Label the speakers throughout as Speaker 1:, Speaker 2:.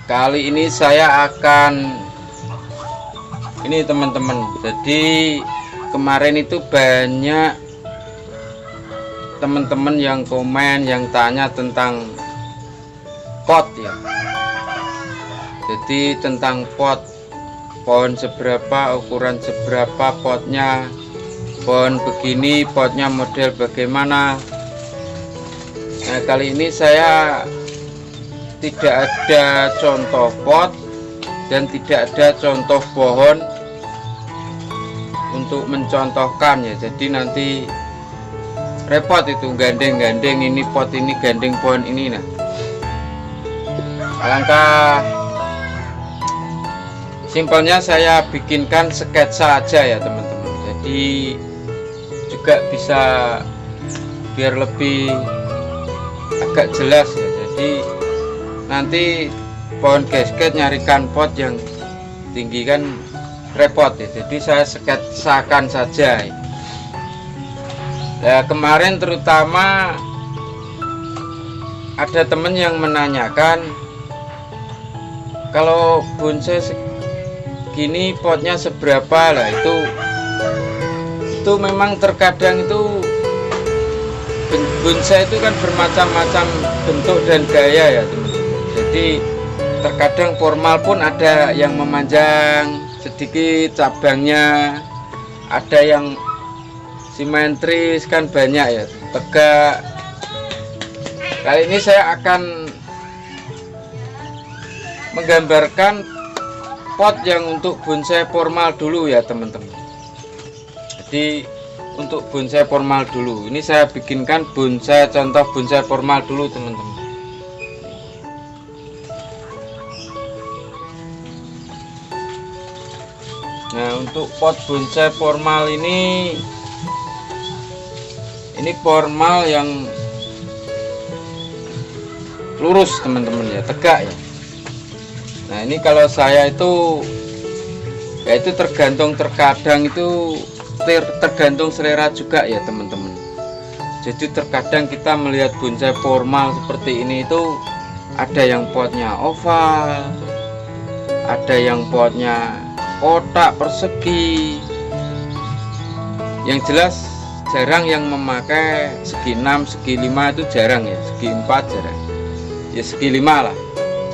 Speaker 1: Kali ini saya akan ini teman-teman. Jadi kemarin itu banyak teman-teman yang komen, yang tanya tentang pot ya. Jadi tentang pot, pohon seberapa, ukuran seberapa potnya, pohon begini, potnya model bagaimana. Nah, kali ini saya tidak ada contoh pot dan tidak ada contoh pohon untuk mencontohkan ya. Jadi nanti repot itu gandeng-gandeng ini pot ini, gandeng pohon ini. Nah, alangkah simpelnya saya bikinkan sketsa aja ya teman-teman. Jadi juga bisa biar lebih agak jelas ya. Jadi nanti pohon gasket nyarikan pot yang tinggi kan repot ya. Jadi saya sketsakan saja ya. Nah, kemarin terutama ada teman yang menanyakan kalau bonsai segini potnya seberapa lah. Itu memang terkadang itu bonsai itu kan bermacam-macam bentuk dan gaya ya teman-teman. Jadi terkadang formal pun ada yang memanjang sedikit cabangnya, ada yang simetris kan banyak ya, tegak. Kali ini saya akan menggambarkan pot yang untuk bonsai formal dulu ya teman-teman. Jadi untuk bonsai formal dulu, ini saya bikinkan bonsai, contoh bonsai formal dulu teman-teman. Nah, untuk pot bonsai formal ini formal yang lurus teman-teman ya, tegak ya. Nah, ini kalau saya itu ya itu tergantung, terkadang itu tergantung selera juga ya teman-teman. Jadi terkadang kita melihat bonsai formal seperti ini itu ada yang potnya oval, ada yang potnya kotak persegi. Yang jelas jarang yang memakai segi 6, segi 5 itu jarang ya, segi 4 jarang. Ya segi 5 lah,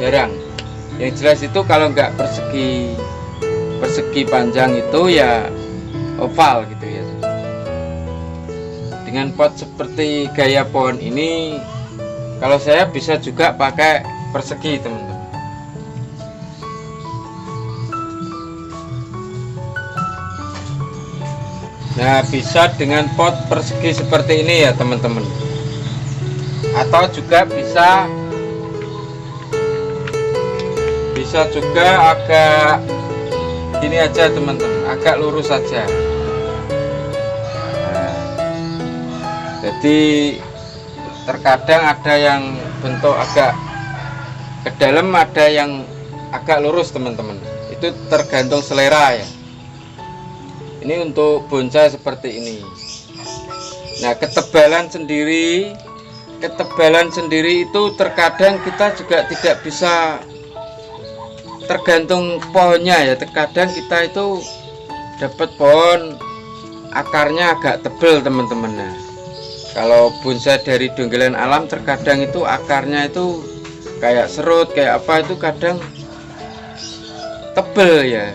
Speaker 1: jarang. Yang jelas itu kalau enggak persegi panjang itu ya oval gitu ya. Dengan pot seperti gaya pohon ini, kalau saya bisa juga pakai persegi teman-teman. Nah, bisa dengan pot persegi seperti ini ya teman-teman, atau juga bisa juga agak ini aja teman-teman, agak lurus saja. Nah, jadi terkadang ada yang bentuk agak ke dalam, ada yang agak lurus teman-teman. Itu tergantung selera ya. Ini untuk bonsai seperti ini. Nah, ketebalan sendiri itu terkadang kita juga tidak bisa, tergantung pohonnya ya. Terkadang kita itu dapat pohon akarnya agak tebal teman-teman. Nah, kalau bonsai dari Donggelan Alam terkadang itu akarnya itu kayak serut, kayak apa, itu kadang tebal ya.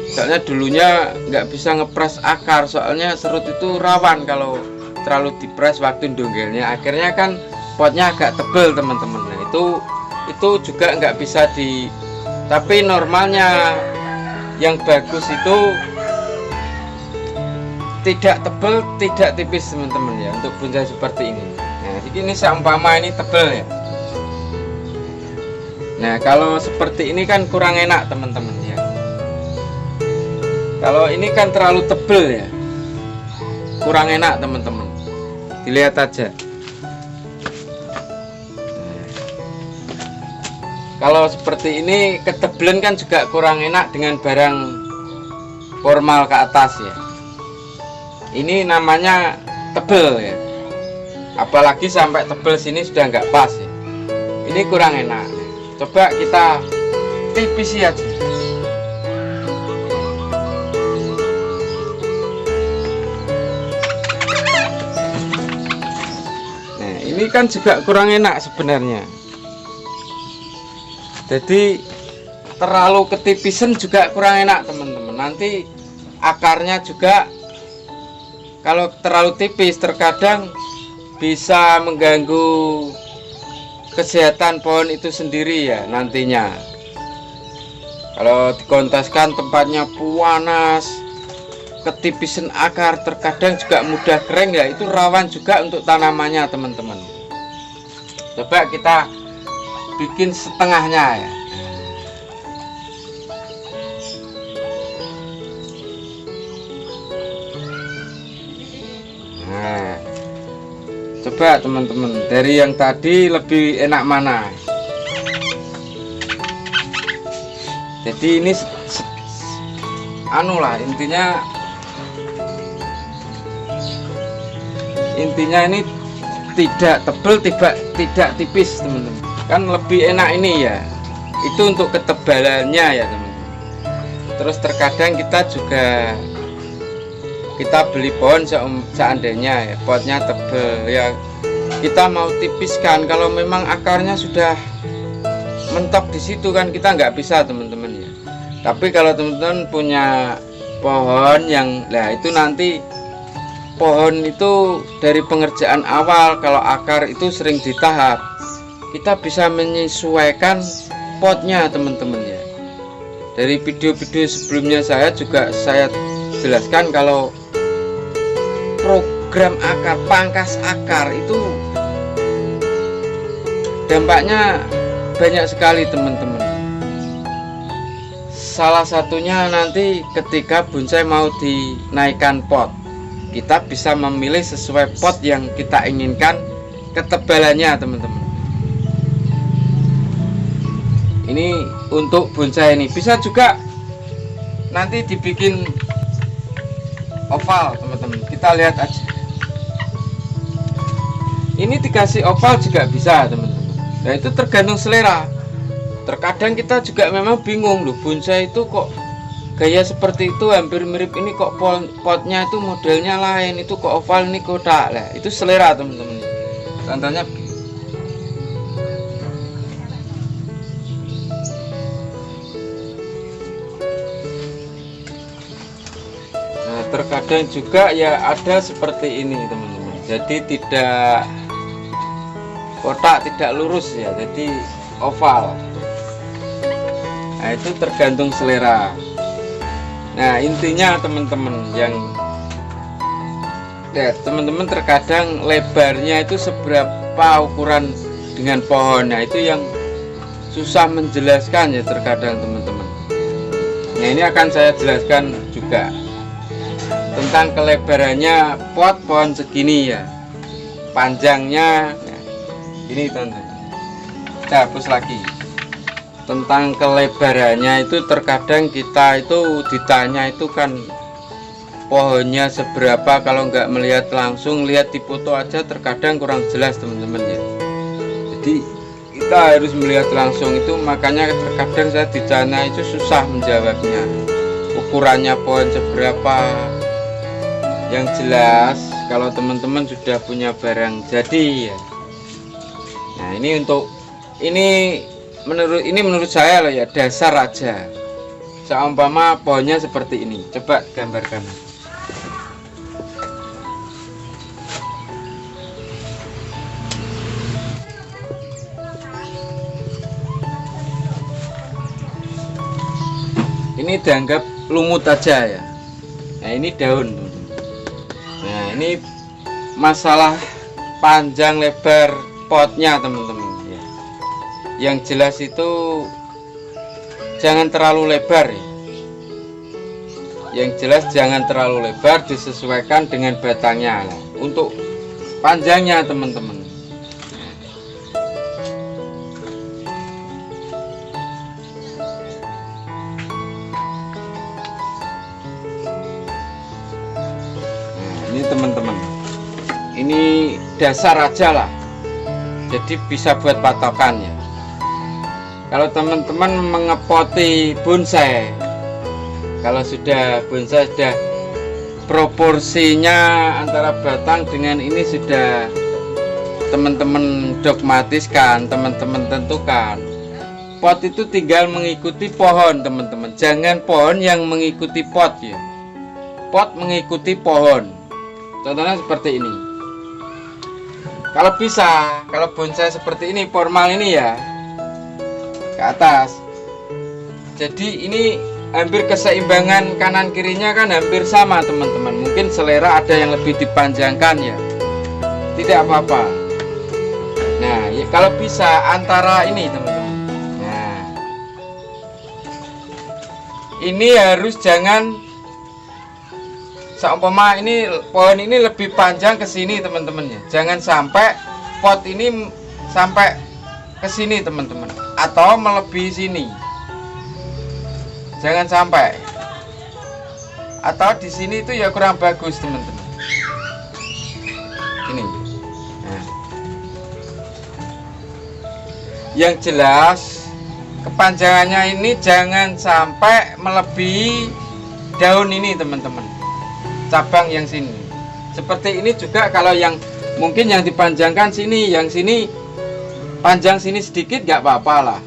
Speaker 1: Soalnya dulunya nggak bisa ngepres akar, soalnya serut itu rawan kalau terlalu dipres waktu donggelnya. Akhirnya kan potnya agak tebal teman-teman. Nah, itu juga nggak bisa tapi normalnya yang bagus itu tidak tebal, tidak tipis teman-teman ya, untuk bonsai seperti ini. Nah, ini seumpama ini tebal ya. Nah, kalau seperti ini kan kurang enak teman-teman ya. Kalau ini kan terlalu tebal ya, kurang enak teman-teman. Dilihat aja. Kalau seperti ini ketebelan kan juga kurang enak dengan barang formal ke atas ya. Ini namanya tebel ya. Apalagi sampai tebel sini sudah nggak pas ya. Ini kurang enak. Coba kita tipis aja. Nah, ini kan juga kurang enak sebenarnya. Jadi terlalu ketipisan juga kurang enak teman-teman. Nanti akarnya juga kalau terlalu tipis terkadang bisa mengganggu kesehatan pohon itu sendiri ya nantinya. Kalau dikontaskan tempatnya panas, ketipisan akar terkadang juga mudah kering ya, itu rawan juga untuk tanamannya teman-teman. Coba kita bikin setengahnya ya. Nah, coba teman-teman, dari yang tadi lebih enak mana? Jadi ini anu lah, intinya ini tidak tebal, tidak tipis teman-teman. Kan lebih enak ini ya. Itu untuk ketebalannya ya teman-teman. Terus terkadang kita beli pohon seandainya ya potnya tebal ya, kita mau tipiskan, kalau memang akarnya sudah mentok di situ kan kita nggak bisa teman-teman ya. Tapi kalau teman-teman punya pohon yang itu nanti pohon itu dari pengerjaan awal, kalau akar itu sering ditahap, kita bisa menyesuaikan potnya teman-teman ya. Dari video-video sebelumnya saya jelaskan kalau program akar, pangkas akar itu dampaknya banyak sekali teman-teman. Salah satunya nanti ketika bonsai mau dinaikkan pot, kita bisa memilih sesuai pot yang kita inginkan ketebalannya teman-teman. Ini untuk bonsai ini bisa juga nanti dibikin oval teman-teman, kita lihat aja. Ini dikasih oval juga bisa teman-teman. Nah itu tergantung selera. Terkadang kita juga memang bingung loh, bonsai itu kok gaya seperti itu, hampir mirip ini kok potnya itu modelnya lain, itu kok oval ini kotak lah. Itu selera teman-teman. Contohnya terkadang juga ya ada seperti ini teman-teman, jadi tidak kotak, tidak lurus ya, jadi oval. Nah itu tergantung selera. Nah intinya teman-teman yang ya teman-teman terkadang lebarnya itu seberapa ukuran dengan pohon, nah itu yang susah menjelaskan ya terkadang teman-teman. Nah ini akan saya jelaskan juga tentang kelebarannya pot pohon segini ya, panjangnya ya, ini teman-teman. Kita hapus lagi. Tentang kelebarannya itu terkadang kita itu ditanya itu kan pohonnya seberapa, kalau nggak melihat langsung, lihat di foto aja terkadang kurang jelas teman-teman ya. Jadi kita harus melihat langsung, itu makanya terkadang saya ditanya itu susah menjawabnya, ukurannya pohon seberapa. Yang jelas kalau teman-teman sudah punya barang jadi ya. Nah ini untuk menurut saya loh ya, dasar aja. Seumpama pohonnya seperti ini, coba gambarkan. Ini dianggap lumut aja ya. Nah ini daun. Nah ini masalah panjang lebar potnya teman-teman ya. Yang jelas itu jangan terlalu lebar ya. Yang jelas jangan terlalu lebar, disesuaikan dengan batangnya. Nah, untuk panjangnya teman-teman, ini teman-teman, ini dasar aja lah, jadi bisa buat patokan ya. Kalau teman-teman mengepoti bonsai, kalau sudah bonsai sudah proporsinya antara batang dengan ini sudah teman-teman dogmatiskan, teman-teman tentukan. Pot itu tinggal mengikuti pohon, teman-teman. Jangan pohon yang mengikuti pot ya. Pot mengikuti pohon. Contohnya seperti ini. Kalau bisa, kalau bonsai seperti ini formal ini ya ke atas. Jadi ini hampir keseimbangan kanan kirinya kan hampir sama, teman-teman. Mungkin selera ada yang lebih dipanjangkan ya. Tidak apa-apa. Nah, ya, kalau bisa antara ini, teman-teman. Nah, ini harus jangan seumpama ini pohon ini lebih panjang ke sini, teman-teman ya. Jangan sampai pot ini sampai ke sini, teman-teman, atau melebihi sini. Jangan sampai. Atau di sini itu ya kurang bagus, teman-teman. Ini. Nah. Yang jelas kepanjangannya ini jangan sampai melebihi daun ini, teman-teman. Cabang yang sini. Seperti ini juga kalau yang mungkin yang dipanjangkan sini, yang sini panjang sini sedikit nggak apa-apa lah.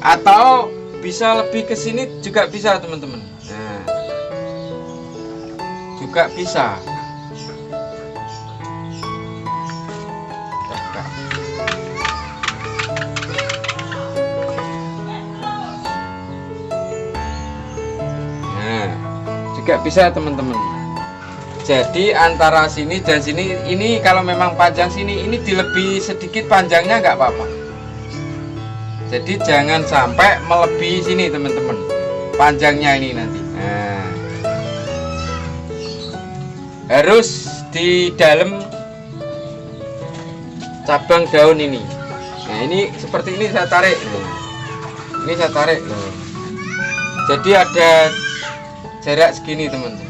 Speaker 1: Atau bisa lebih ke sini juga bisa, teman-teman. Nah, juga bisa. Nah, juga bisa, teman-teman. Jadi antara sini dan sini ini kalau memang panjang sini ini dilebih sedikit panjangnya nggak apa-apa. Jadi jangan sampai melebihi sini, teman-teman, panjangnya ini nanti. Nah, harus di dalam cabang daun ini. Nah, ini seperti ini saya tarik. Ini saya tarik. Jadi ada jarak segini, teman-teman.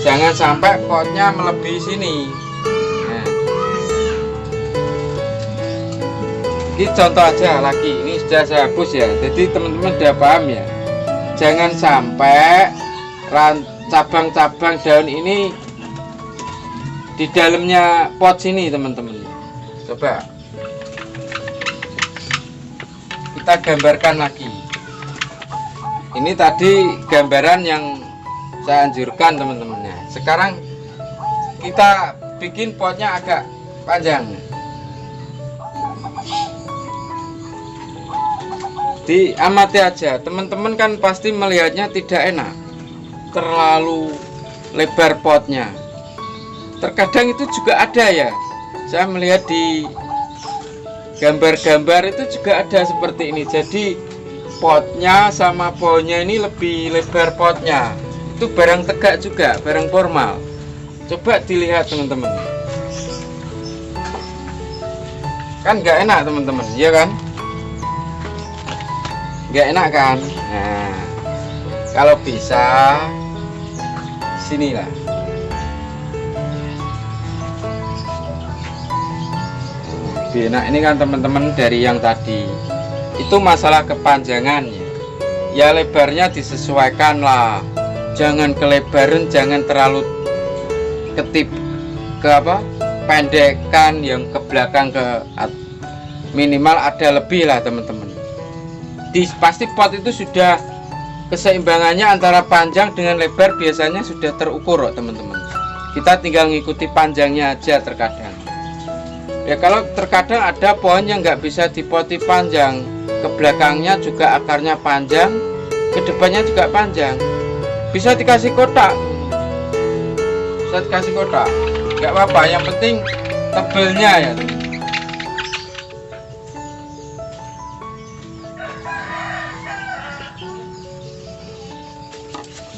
Speaker 1: Jangan sampai potnya melebihi sini. Nah, ini contoh aja lagi. Ini sudah saya hapus ya. Jadi teman-teman sudah paham ya. Jangan sampai cabang-cabang daun ini di dalamnya pot sini, teman-teman. Coba kita gambarkan lagi. Ini tadi gambaran yang saya anjurkan, teman-teman. Sekarang kita bikin potnya agak panjang. Diamati aja, teman-teman kan pasti melihatnya tidak enak, terlalu lebar potnya. Terkadang itu juga ada ya. Saya melihat di gambar-gambar itu juga ada seperti ini. Jadi potnya sama pohonnya ini lebih lebar potnya. Itu barang tegak juga, barang formal. Coba dilihat, teman-teman. Kan nggak enak, teman-teman, ya kan? Nggak enak kan? Nah, kalau bisa sinilah. Nah, ini kan teman-teman dari yang tadi itu masalah kepanjangannya. Ya lebarnya disesuaikan lah. Jangan kelebaran, jangan terlalu pendekan yang ke belakang minimal ada lebih lah, teman-teman. Pasti pot itu sudah keseimbangannya antara panjang dengan lebar biasanya sudah terukur, teman-teman. Kita tinggal ngikuti panjangnya aja terkadang. Ya kalau terkadang ada pohon yang nggak bisa dipoti panjang, ke belakangnya juga akarnya panjang, ke depannya juga panjang. Bisa dikasih kotak, nggak apa-apa. Yang penting tebelnya ya.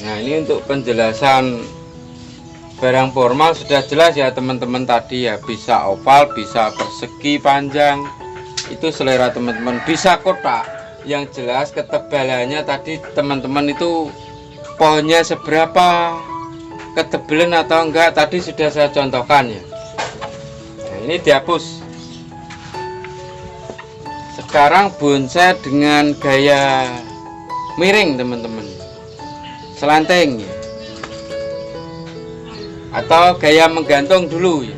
Speaker 1: Nah, ini untuk penjelasan barang formal sudah jelas ya, teman-teman. Tadi ya bisa oval, bisa persegi panjang, itu selera teman-teman. Bisa kotak. Yang jelas ketebalannya tadi teman-teman itu pohonnya seberapa, ketebalan atau enggak tadi sudah saya contohkan ya. Nah, ini dihapus. Sekarang bonsai dengan gaya miring teman-teman, selanteng ya, atau gaya menggantung dulu ya,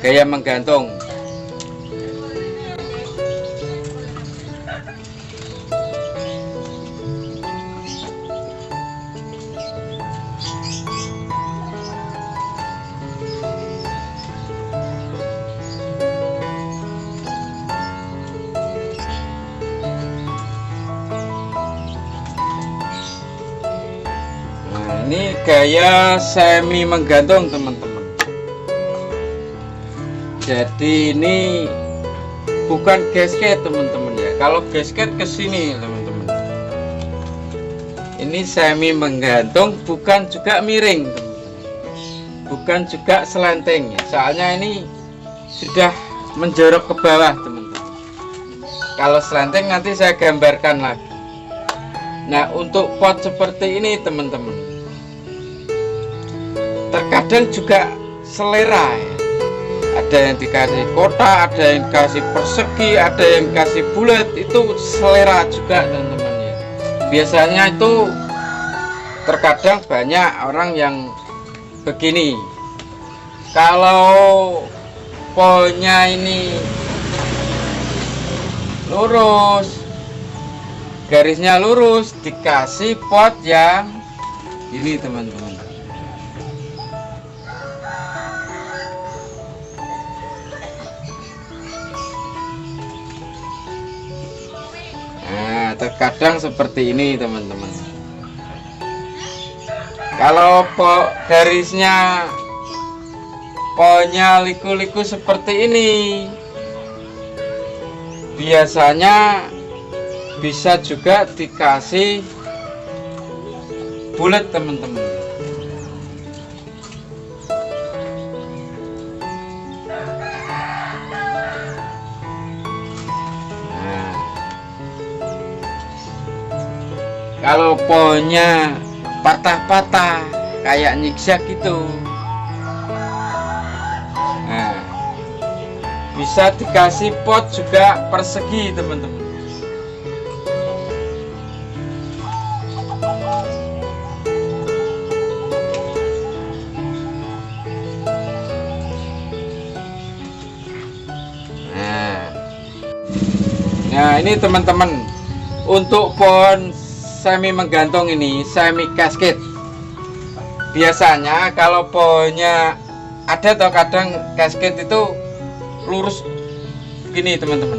Speaker 1: gaya menggantung. Ini gaya semi menggantung teman-teman. Jadi ini bukan gasket teman-teman ya. Kalau gasket ke sini teman-teman. Ini semi menggantung, bukan juga miring teman-teman. Bukan juga selanteng ya. Soalnya ini sudah menjorok ke bawah teman-teman. Kalau selanteng nanti saya gambarkan lagi. Nah, untuk pot seperti ini teman-teman, terkadang juga selera ya. Ada yang dikasih kotak, ada yang kasih persegi, ada yang kasih bulat. Itu selera juga teman-teman ya. Biasanya itu terkadang banyak orang yang begini. Kalau pohonnya ini lurus, garisnya lurus, dikasih pot yang ini teman-teman. Nah, terkadang seperti ini teman-teman. Kalau garisnya pohonnya liku-liku seperti ini, biasanya bisa juga dikasih bulat teman-teman. Kalau pohonnya patah-patah kayak nyikzak gitu, nah, bisa dikasih pot juga persegi teman-teman. Nah ini teman-teman, untuk pohon semi menggantung ini, semi kasket, biasanya kalau pohonnya ada atau kadang kasket itu lurus gini teman-teman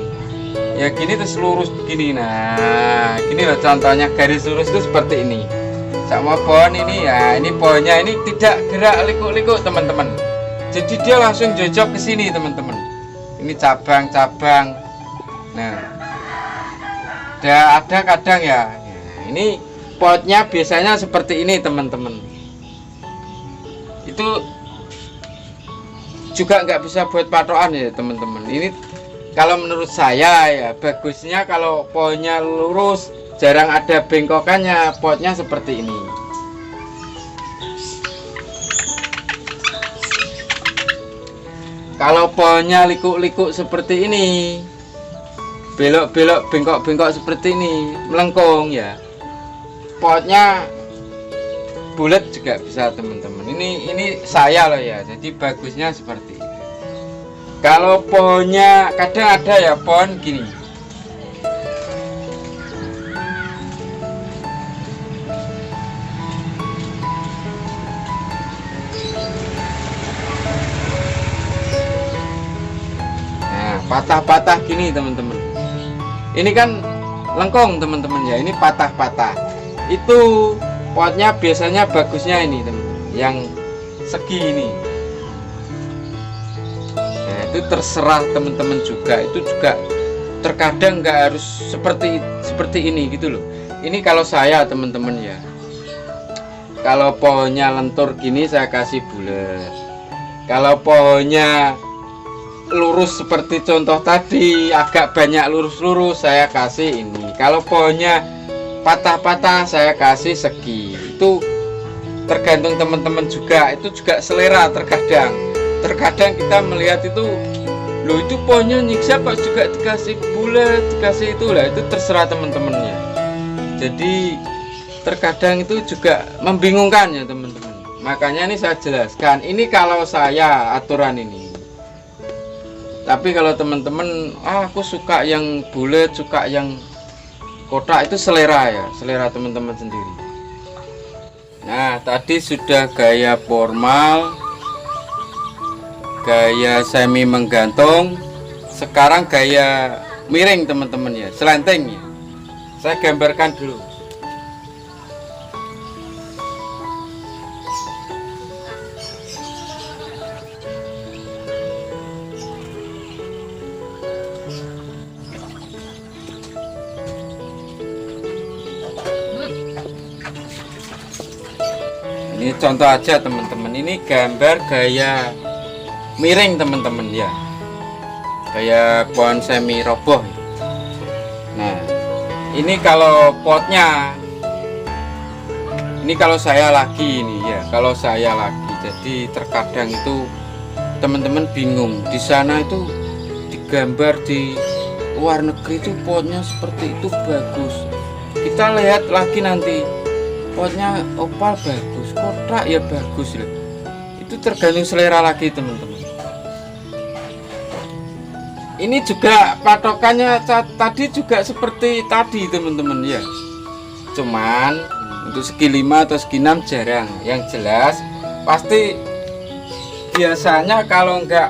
Speaker 1: ya, gini terus lurus gini. Nah gini loh contohnya, garis lurus itu seperti ini. Sama pohon ini ya, ini pohonnya ini tidak gerak liku-liku teman-teman, jadi dia langsung jojok ke sini teman-teman. Ini cabang-cabang. Nah ada kadang ya, ini potnya biasanya seperti ini teman-teman. Itu juga nggak bisa buat patokan ya teman-teman. Ini kalau menurut saya ya, bagusnya kalau pohonnya lurus, jarang ada bengkokannya, potnya seperti ini. Kalau pohonnya liku-liku seperti ini, belok-belok, bengkok-bengkok seperti ini, melengkung ya, potnya bulat juga bisa teman-teman. Ini saya loh ya, jadi bagusnya seperti itu. Kalau pohonnya kadang ada ya pohon gini, nah patah-patah gini teman-teman. Ini kan lengkung teman-teman ya, ini patah-patah. Itu potnya biasanya bagusnya ini teman-teman, yang segi ini. Nah itu terserah teman-teman juga, itu juga terkadang nggak harus seperti ini gitu loh. Ini kalau saya teman-teman ya, kalau pohonnya lentur gini saya kasih bulat. Kalau pohonnya lurus seperti contoh tadi, agak banyak lurus-lurus, saya kasih ini. Kalau pohonnya patah-patah saya kasih segi. Itu tergantung teman-teman juga, itu juga selera. Terkadang kita melihat itu Loh itu pohonnya nyiksa kok juga dikasih bulat, dikasih itulah, itu terserah teman-temannya. Jadi terkadang itu juga membingungkan ya teman-teman. Makanya ini saya jelaskan, ini kalau saya aturan ini. Tapi kalau teman-teman, aku suka yang bulat, suka yang kotak, itu selera ya, selera teman-teman sendiri. Nah, tadi sudah gaya formal, gaya semi menggantung, sekarang gaya miring teman-teman ya, selenting ya. Saya gambarkan dulu. Ini contoh aja teman-teman, ini gambar gaya miring teman-teman ya, kayak pohon semi roboh. Nah ini kalau potnya, ini kalau saya lagi ini ya, kalau saya lagi, jadi terkadang itu teman-teman bingung, di sana itu digambar di luar negeri itu potnya seperti itu bagus, kita lihat lagi nanti potnya opal bagus, kotak ya bagus loh. Itu tergantung selera lagi teman-teman. Ini juga patokannya tadi juga seperti tadi teman-teman ya. Cuman untuk segi 5 atau segi 6 jarang. Yang jelas pasti biasanya kalau enggak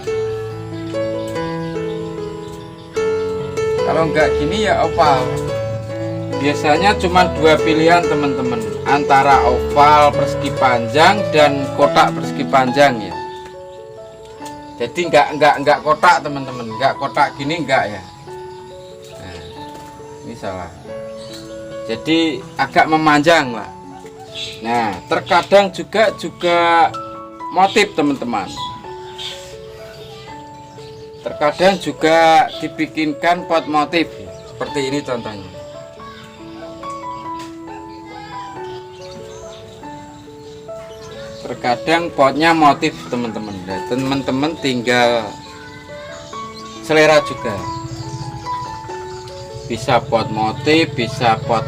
Speaker 1: gini ya opal. Biasanya cuma 2 pilihan teman-teman, antara oval persegi panjang dan kotak persegi panjang ya. Jadi enggak kotak teman-teman, enggak kotak gini enggak ya. Nah, ini salah. Jadi agak memanjang lah. Nah, terkadang juga motif teman-teman. Terkadang juga dibikinkan pot motif ya. Seperti ini contohnya. Terkadang potnya motif teman-teman, teman-teman tinggal selera juga, bisa pot motif, bisa pot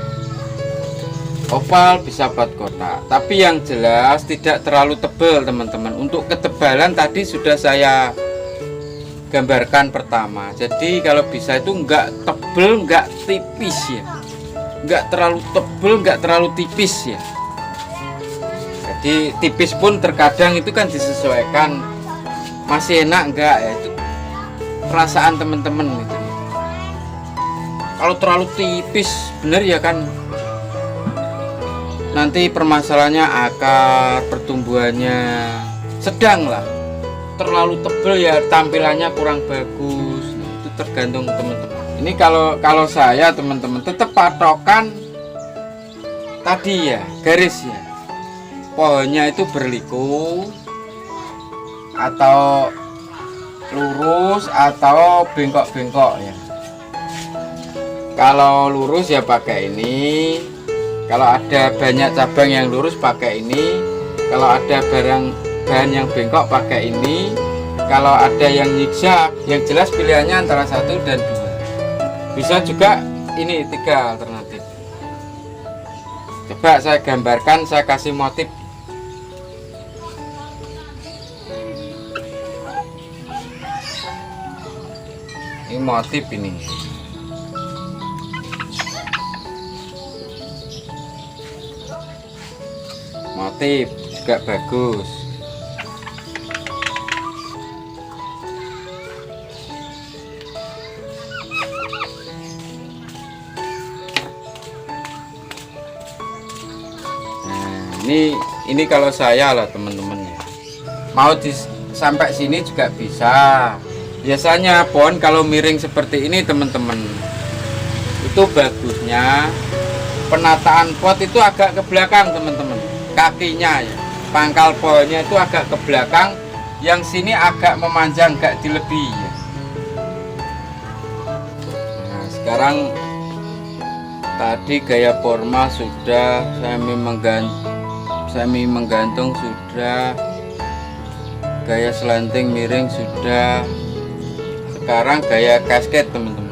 Speaker 1: oval, bisa pot kotak, tapi yang jelas tidak terlalu tebal teman-teman. Untuk ketebalan tadi sudah saya gambarkan pertama, jadi kalau bisa itu enggak tebal, enggak tipis ya, enggak terlalu tebal, enggak terlalu tipis ya. Jadi tipis pun terkadang itu kan disesuaikan, masih enak enggak ya, itu perasaan teman-teman itu. Kalau terlalu tipis bener ya kan nanti permasalahannya akar, pertumbuhannya sedang lah. Terlalu tebal ya tampilannya kurang bagus. Nah, itu tergantung teman-teman. Ini kalau saya teman-teman tetap patokan tadi ya, garis ya. Pohonnya itu berliku atau lurus atau bengkok-bengkok ya. Kalau lurus ya pakai ini, kalau ada banyak cabang yang lurus pakai ini, kalau ada bahan yang bengkok pakai ini, kalau ada yang zigzag, yang jelas pilihannya antara 1 dan 2. Bisa juga ini 3 alternatif. Coba saya gambarkan, saya kasih motif. Ini motif ini. Motif juga bagus. Nah, ini kalau saya lah teman-teman ya. Mau sampai sini juga bisa. Biasanya pohon kalau miring seperti ini teman-teman, itu bagusnya penataan pot itu agak ke belakang teman-teman, kakinya ya, pangkal pohonnya itu agak ke belakang, yang sini agak memanjang, agak dilebih ya. Nah sekarang tadi gaya formal sudah, semi menggantung sudah, gaya selenting miring sudah. sekarang gaya kasket teman-teman.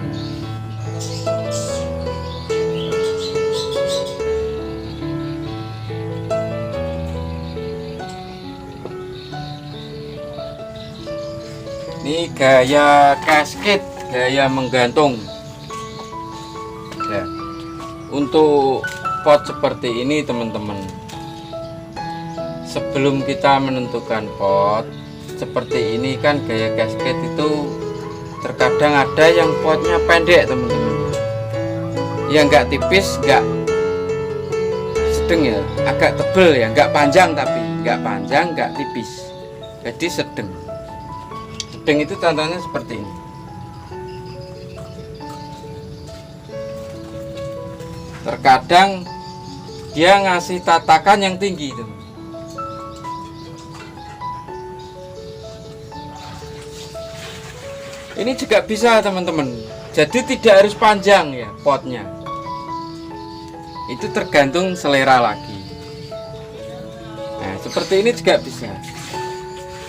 Speaker 1: Ini gaya kasket, gaya menggantung. Ya. Untuk pot seperti ini teman-teman, sebelum kita menentukan pot seperti ini kan gaya kasket itu terkadang ada yang potnya pendek teman-teman, yang enggak tipis, enggak sedang ya, agak tebel ya, enggak panjang tapi enggak panjang, enggak tipis, jadi sedang. Sedang itu tandanya seperti ini. Terkadang dia ngasih tatakan yang tinggi itu. Ini juga bisa teman-teman. Jadi tidak harus panjang ya potnya. Itu tergantung selera lagi. Nah, seperti ini juga bisa.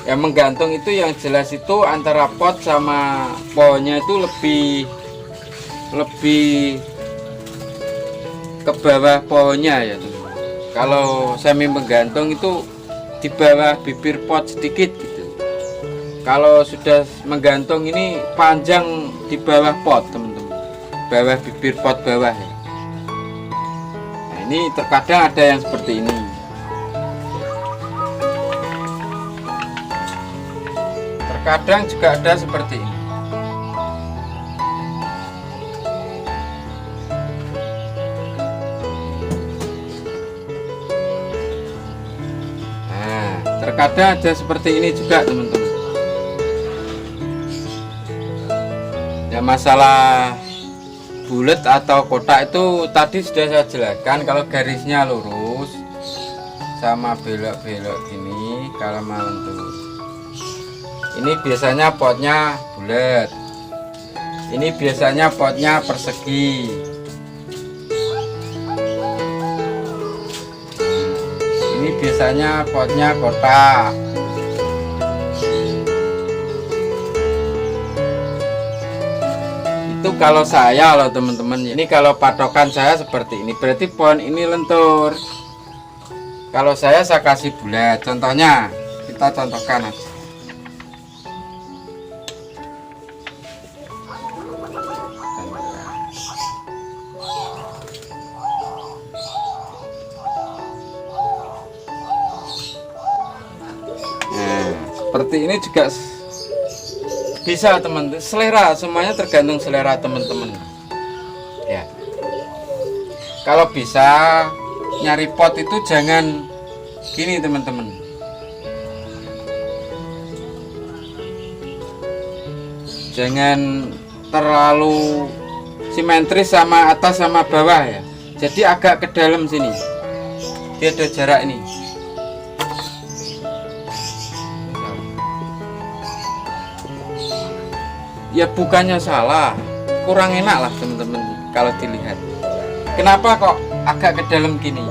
Speaker 1: Yang menggantung itu yang jelas itu antara pot sama pohonnya itu lebih ke bawah pohonnya ya teman. Kalau semi menggantung itu di bawah bibir pot sedikit gitu. Kalau sudah menggantung ini panjang di bawah pot teman-teman, bawah bibir pot bawah ya. Nah, ini terkadang ada yang seperti ini. Terkadang juga ada seperti ini. Terkadang ada seperti ini juga teman-teman. Ya masalah bulat atau kotak itu tadi sudah saya jelaskan. Kalau garisnya lurus sama belok-belok gini, kalau mau tuh ini biasanya potnya bulat, ini biasanya potnya persegi. Ini biasanya potnya kotak. Itu kalau saya loh teman-teman. Ini kalau patokan saya seperti ini, berarti pohon ini lentur. Kalau saya kasih bulat. Contohnya kita contohkan aja. Seperti ini juga bisa teman-teman, selera, semuanya tergantung selera teman-teman ya. Kalau bisa nyari pot itu jangan gini teman-teman, jangan terlalu simetris sama atas sama bawah ya, jadi agak ke dalam sini, dia ada jarak ini. Ya bukannya salah, kurang enak lah teman-teman kalau dilihat. Kenapa kok agak ke dalam gini?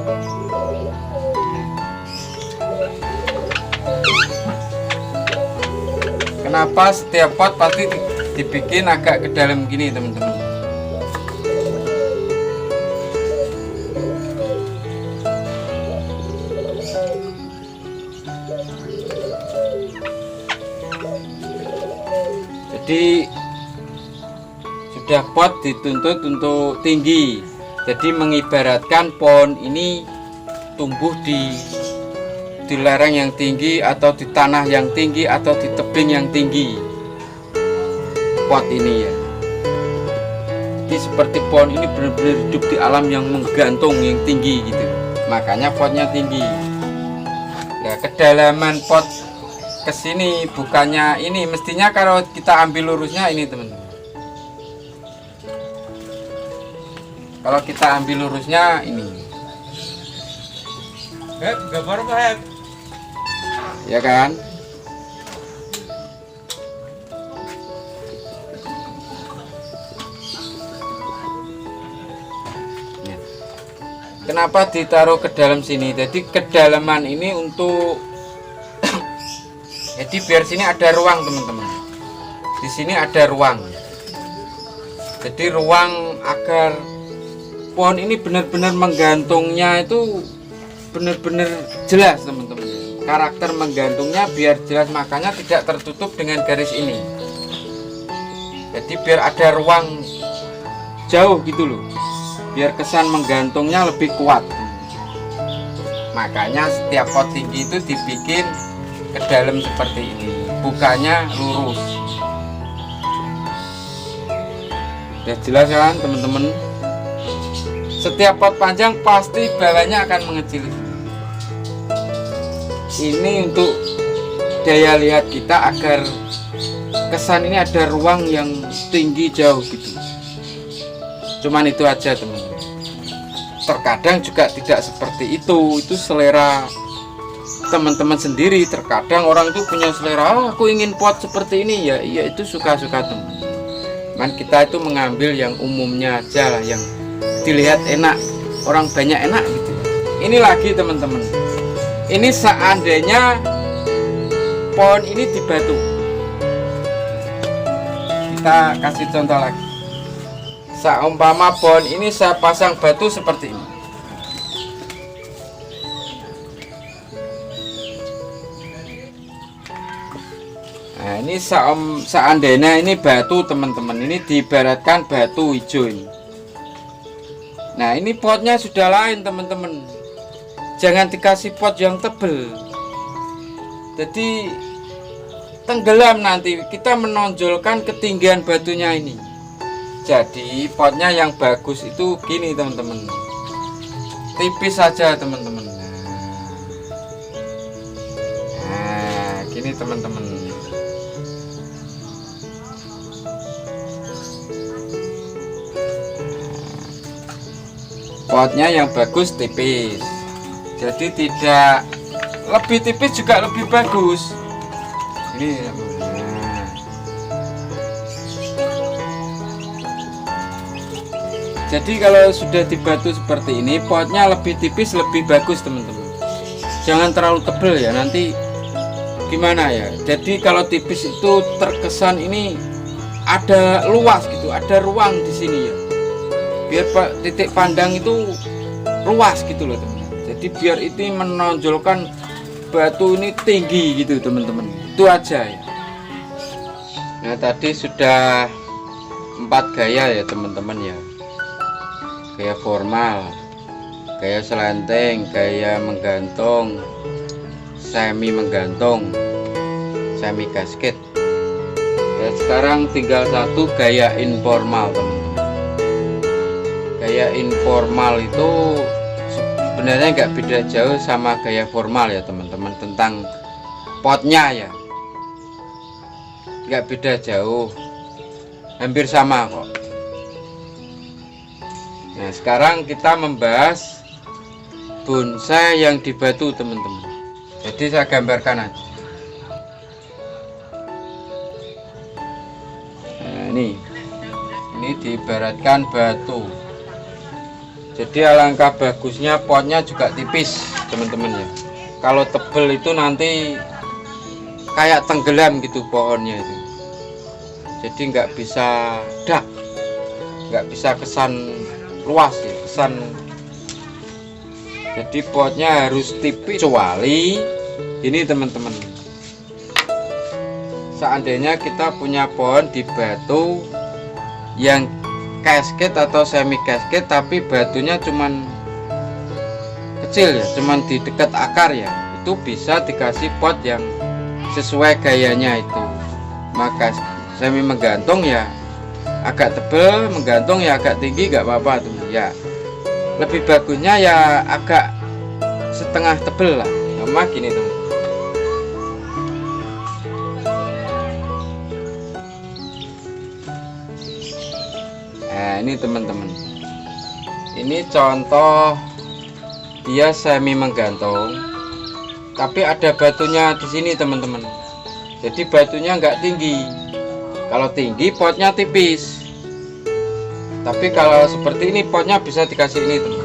Speaker 1: Kenapa setiap pot pasti dibikin agak ke dalam gini teman-teman? Jadi sudah pot dituntut untuk tinggi, jadi mengibaratkan pohon ini tumbuh di lereng yang tinggi atau di tanah yang tinggi atau di tebing yang tinggi pot ini ya. Jadi seperti pohon ini benar-benar hidup di alam yang menggantung yang tinggi gitu, makanya potnya tinggi. Ya kedalaman pot ke sini bukannya ini, mestinya kalau kita ambil lurusnya ini teman-teman. Kalau kita ambil lurusnya ini. Gambar apa ya kan? Kenapa ditaruh ke dalam sini? Jadi kedalaman ini untuk jadi biar sini ada ruang teman-teman. di sini ada ruang. Jadi ruang agar pohon ini benar-benar menggantungnya itu benar-benar jelas teman-teman. Karakter menggantungnya biar jelas, makanya tidak tertutup dengan garis ini. Jadi biar ada ruang jauh gitu loh, biar kesan menggantungnya lebih kuat. Makanya setiap pot tinggi itu dibikin ke dalam seperti ini, bukannya lurus. Udah jelas kan teman-teman? Setiap pot panjang pasti bawahnya akan mengecil. Ini untuk daya lihat kita agar kesan ini ada ruang yang tinggi jauh gitu. Cuman itu aja teman-teman. Terkadang juga tidak seperti itu selera teman-teman sendiri. Terkadang orang itu punya selera, oh, aku ingin pot seperti ini, ya iya itu suka-suka teman. Cuman kita itu mengambil yang umumnya aja lah, yang dilihat enak, orang banyak enak gitu. Ini lagi teman-teman, ini seandainya pohon ini di batu, kita kasih contoh lagi. Seumpama pohon ini saya pasang batu seperti ini. Nah, ini seandainya ini batu teman-teman, ini diibaratkan batu hijau ini. Nah, ini potnya sudah lain teman-teman. Jangan dikasih pot yang tebel. Jadi tenggelam nanti, kita menonjolkan ketinggian batunya ini. Jadi potnya yang bagus itu gini teman-teman, tipis saja teman-teman. Nah, gini teman-teman. Potnya yang bagus tipis, jadi tidak lebih tipis juga lebih bagus. Ini jadi kalau sudah di batu seperti ini, potnya lebih tipis lebih bagus teman-teman. Jangan terlalu tebal ya, nanti gimana ya. Jadi kalau tipis itu terkesan ini ada luas gitu, ada ruang di sini ya. Biar titik pandang itu luas gitu loh teman-teman. Jadi biar itu menonjolkan batu ini tinggi gitu teman-teman. Itu aja ya. Nah tadi sudah 4 gaya ya teman-teman ya. Gaya formal, gaya selenteng, gaya menggantung, semi menggantung, semi gasket. Ya, sekarang tinggal satu gaya informal teman-teman. Gaya informal itu sebenarnya nggak beda jauh sama gaya formal ya teman-teman, tentang potnya ya nggak beda jauh, hampir sama kok. Nah sekarang kita membahas bonsai yang di batu teman-teman. Jadi saya gambarkan aja. Nah ini diibaratkan batu. Jadi alangkah bagusnya potnya juga tipis teman-teman ya. Kalau tebel itu nanti kayak tenggelam gitu pohonnya itu. Jadi nggak bisa dak, nggak bisa kesan luas ya, kesan. Jadi potnya harus tipis, kecuali ini teman-teman, seandainya kita punya pohon di batu yang gasket atau semi gasket tapi batunya cuman kecil ya, cuman di dekat akar ya, itu bisa dikasih pot yang sesuai gayanya itu. Maka semi menggantung ya agak tebel, menggantung ya agak tinggi, nggak apa-apa tuh ya. Lebih bagusnya ya agak setengah tebel lah, sama gini tuh. Nah ini teman-teman, ini contoh dia semi menggantung tapi ada batunya di sini teman-teman. Jadi batunya nggak tinggi. Kalau tinggi potnya tipis. Tapi kalau seperti ini potnya bisa dikasih ini teman.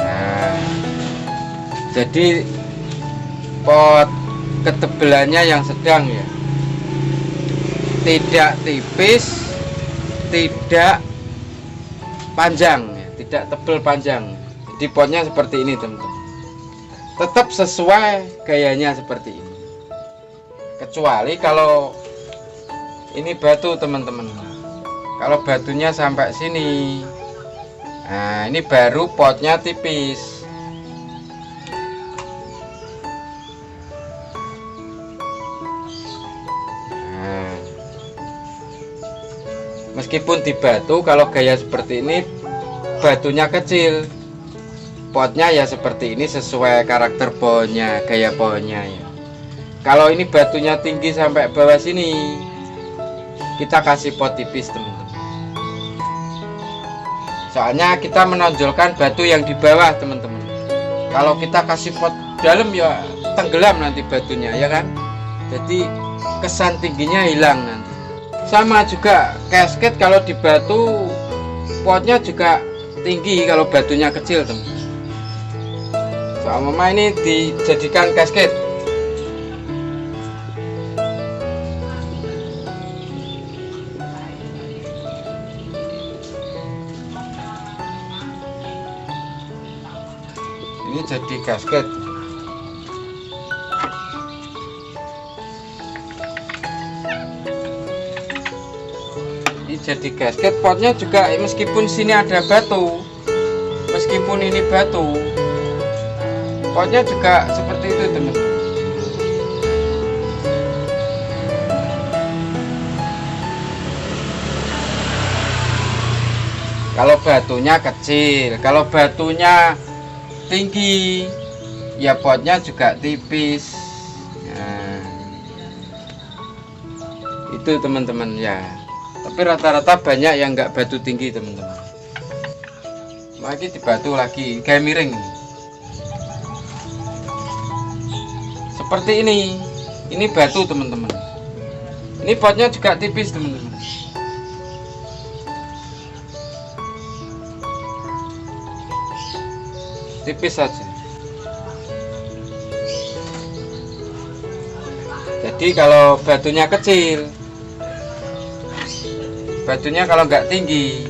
Speaker 1: Nah, Jadi pot ketebalannya yang sedang ya, tidak tipis, tidak panjang ya, tidak tebal panjang. Jadi potnya seperti ini teman-teman, tetap sesuai gayanya seperti ini. Kecuali kalau ini batu teman-teman, kalau batunya sampai sini, nah ini baru potnya tipis. Nah, meskipun di batu, kalau gaya seperti ini batunya kecil, potnya ya seperti ini sesuai karakter pohonnya, gaya pohonnya ya. Kalau ini batunya tinggi sampai bawah sini, kita kasih pot tipis teman-teman. Soalnya kita menonjolkan batu yang di bawah teman-teman. Kalau kita kasih pot dalam ya tenggelam nanti batunya ya kan. Jadi kesan tingginya hilang nanti. Sama juga casket, kalau di batu potnya juga tinggi kalau batunya kecil teman-teman. Soalnya ini dijadikan casket. Ini jadi gasket. Ini jadi gasket. Potnya juga meskipun sini ada batu, meskipun ini batu, potnya juga seperti itu teman-teman. Kalau batunya kecil, kalau batunya tinggi ya potnya juga tipis. Nah, itu teman-teman ya. Tapi rata-rata banyak yang enggak batu tinggi teman-teman. Lagi di batu lagi kayak miring seperti ini. Ini batu teman-teman, ini potnya juga tipis teman-teman. Tipis saja. Jadi kalau batunya kecil, batunya kalau nggak tinggi,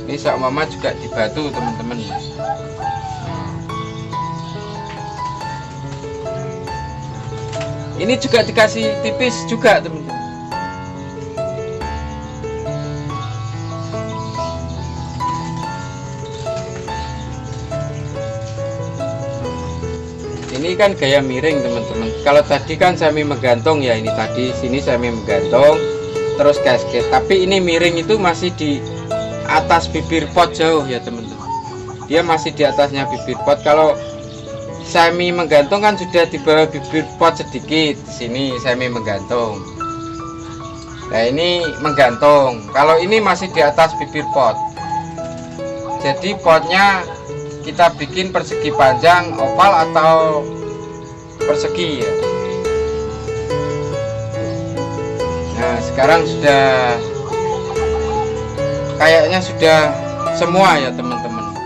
Speaker 1: ini seumpama juga di batu teman-teman. Ini juga dikasih tipis juga teman-teman. Ini kan gaya miring teman-teman. Kalau tadi kan semi menggantung ya, ini tadi sini semi menggantung terus gasket. Tapi ini miring itu masih di atas bibir pot jauh ya teman-teman. Dia masih di atasnya bibir pot. Kalau semi menggantung kan sudah di bawah bibir pot sedikit. Di sini semi menggantung. Nah ini menggantung. Kalau ini masih di atas bibir pot. Jadi potnya kita bikin persegi panjang, oval atau persegi ya. Nah sekarang sudah kayaknya sudah semua ya teman-teman.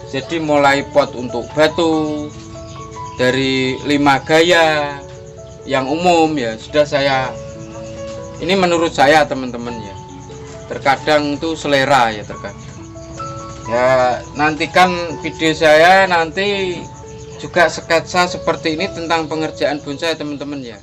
Speaker 1: Jadi mulai pot untuk batu dari 5 gaya yang umum ya sudah saya, ini menurut saya teman-teman ya, terkadang itu selera ya, terkadang ya. Nantikan video saya nanti juga sketsa seperti ini tentang pengerjaan bonsai teman-teman ya.